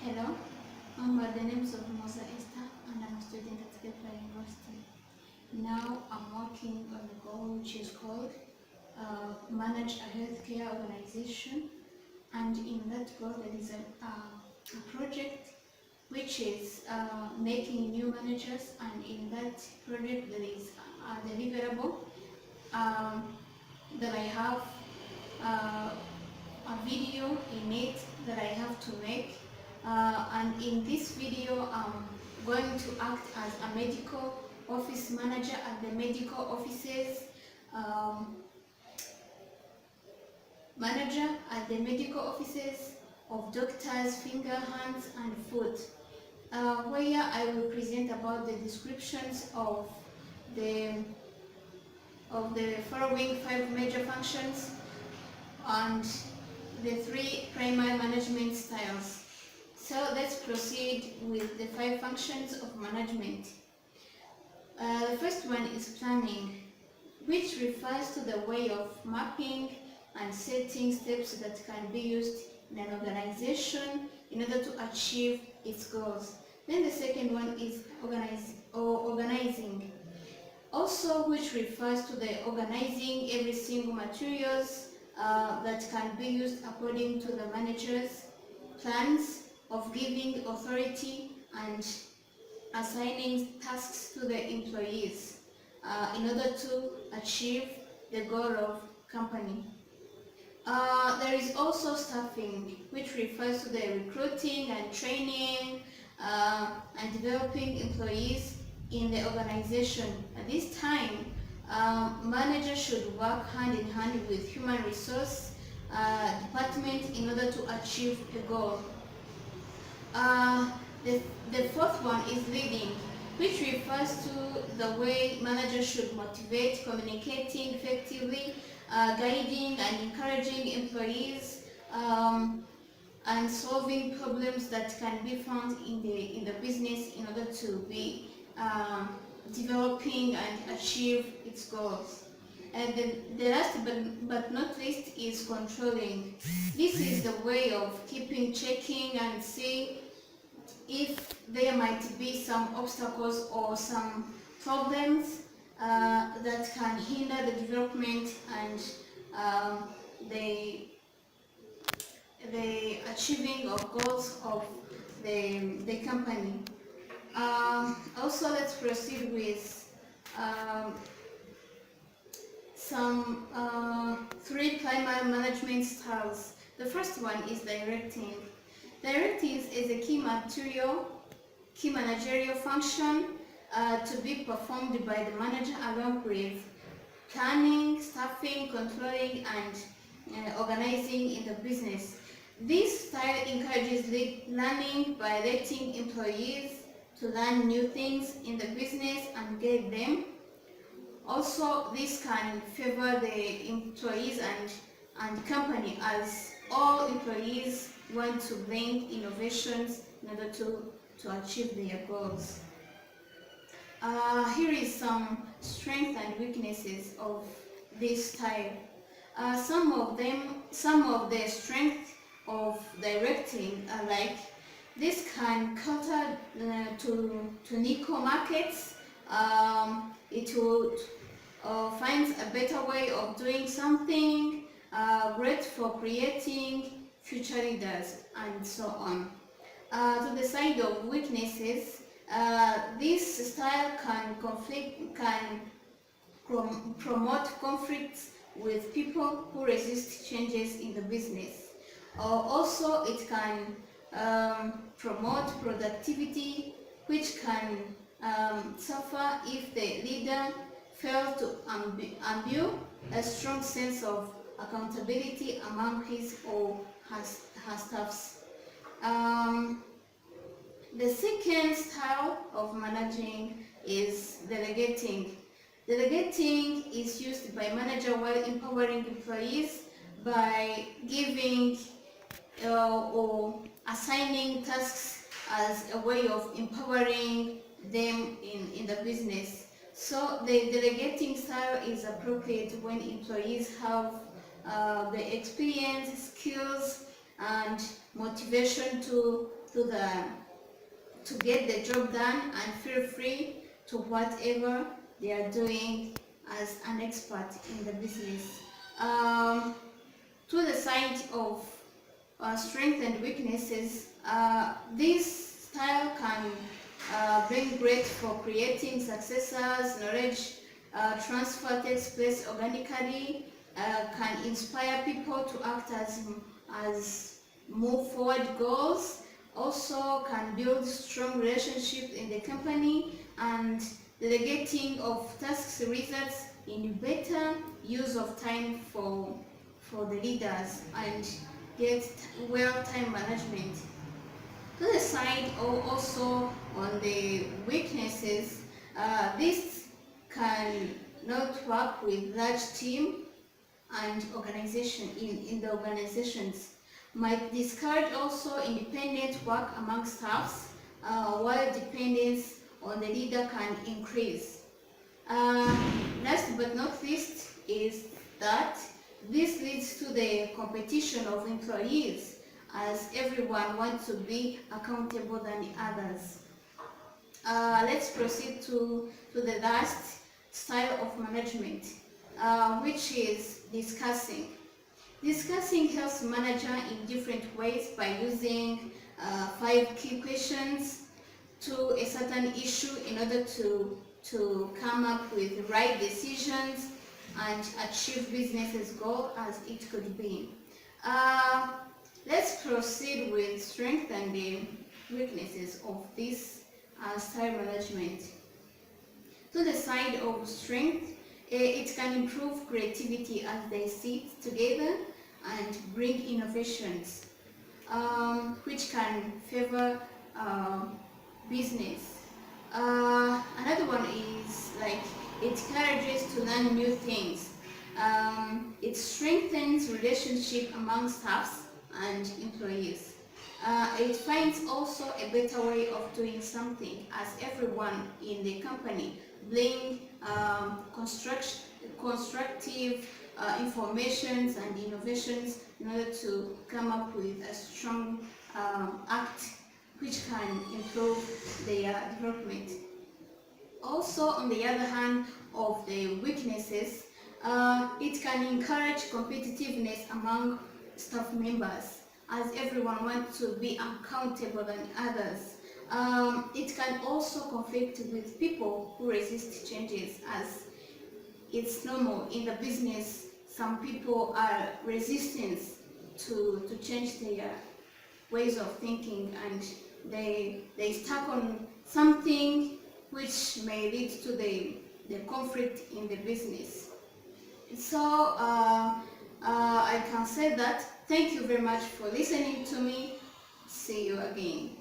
Hello, the name is Esther and I'm a student at Esther University. Now I'm working on a goal which is called manage a healthcare organization, and in that goal there is a project which is making new managers, and in that project there is a deliverable um, that I have uh, a video in it that I have to make, and in this video I'm going to act as a medical office manager at the medical offices, um, manager at the medical offices of doctors, finger, hands and foot, where I will present about the descriptions the of the following 5 major functions and the 3 primary management styles. So let's proceed with the 5 functions of management. The first one is planning, which refers to the way of mapping and setting steps that can be used in an organization in order to achieve its goals. Then the second one is organizing, also which refers to the organizing every single materials that can be used according to the manager's plans of giving authority and assigning tasks to the employees in order to achieve the goal of company. There is also staffing, which refers to the recruiting and training and developing employees in the organization. At this time, managers should work hand in hand with human resource department in order to achieve the goal. The fourth one is leading, which refers to the way managers should motivate, communicating effectively, guiding and encouraging employees, and solving problems that can be found in the business in order to be developing and achieve its goals. And the last but not least is controlling. This is the way of checking and see if there might be some obstacles or some problems that can hinder the development and the achieving of goals of the company. Also, let's proceed with some 3 primary management styles. The first one is directing. Directing is a key managerial function to be performed by the manager along with planning, staffing, controlling, and organizing in the business. This style encourages learning by letting employees to learn new things in the business and guide them. Also, this can favor the employees and company, as all employees want to bring innovations in order to achieve their goals. Here is some strengths and weaknesses of this style. Some of the strengths of directing are like this: can cater to nickel markets. It would find a better way of doing something, great for creating future leaders, and so on. To the side of weaknesses, this style can promote conflicts with people who resist changes in the business. Also, it can promote productivity, which can suffer if the leader fails to imbue a strong sense of accountability among his or her staffs. The second style of managing is delegating. Delegating is used by manager while empowering employees by giving or assigning tasks as a way of empowering them in the business. So the delegating style is appropriate when employees have the experience, skills, and motivation to to the to get the job done and feel free to whatever they are doing as an expert in the business. To the side of strengths and weaknesses, this style can bring great for creating successors, knowledge transfer takes place organically, can inspire people to act as move forward goals, also can build strong relationships in the company, and delegating of tasks results in better use of time for the leaders and get well time management. To the side or also on the weaknesses, this can not work with large team and organization in the organizations. Might discourage also independent work among staffs, while dependence on the leader can increase. Last but not least is that this leads to the competition of employees, as everyone wants to be accountable than the others. Let's proceed to the last style of management, which is discussing. Discussing helps manager in different ways by using 5 key questions to a certain issue in order to come up with the right decisions and achieve business's goal as it could be. Let's proceed with strength and the weaknesses of this style management. To the side of strength, it can improve creativity as they sit together and bring innovations, which can favor business. Another one is like it encourages to learn new things. It strengthens relationship among staffs and employees. It finds also a better way of doing something as everyone in the company bring constructive informations and innovations in order to come up with a strong act which can improve their development. Also, on the other hand of the weaknesses, it can encourage competitiveness among staff members, as everyone wants to be accountable than others. It can also conflict with people who resist changes, as it's normal in the business. Some people are resistant to change their ways of thinking, and they stuck on something which may lead to the conflict in the business. So I can say that thank you very much for listening to me. See you again.